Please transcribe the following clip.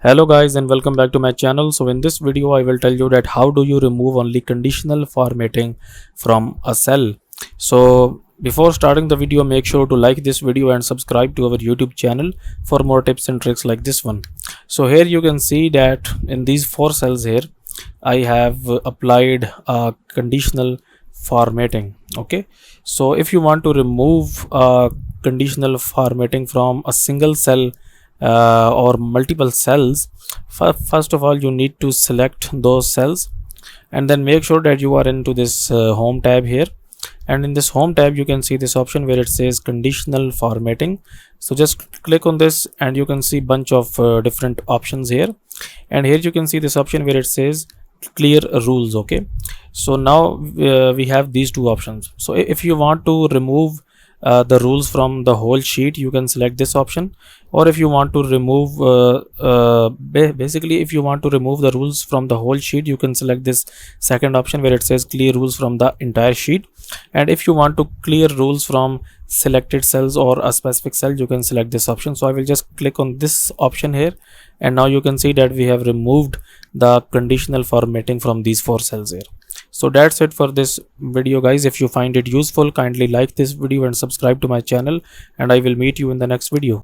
Hello guys and welcome back to my channel. So in this video I will tell you that how do you remove only conditional formatting from a cell. So before starting the video, make sure to like this video and subscribe to our YouTube channel for more tips and tricks like this one. So here you can see that in these four cells here I have applied a conditional formatting. Okay, so if you want to remove conditional formatting from a single cell or multiple cells, first of all you need to select those cells and then make sure that you are into this home tab here, and in this home tab you can see this option where it says conditional formatting. So just click on this and you can see bunch of different options here, and here you can see this option where it says clear rules. Okay, so now we have these two options. So if you want to remove the rules from the whole sheet, you can select this option, or if you want to remove basically if you want to remove the rules from the whole sheet, you can select this second option where it says clear rules from the entire sheet. And if you want to clear rules from selected cells or a specific cell, you can select this option. So I will just click on this option here, and now you can see that we have removed the conditional formatting from these four cells here. So that's it for this video guys. If you find it useful, kindly like this video and subscribe to my channel, and I will meet you in the next video.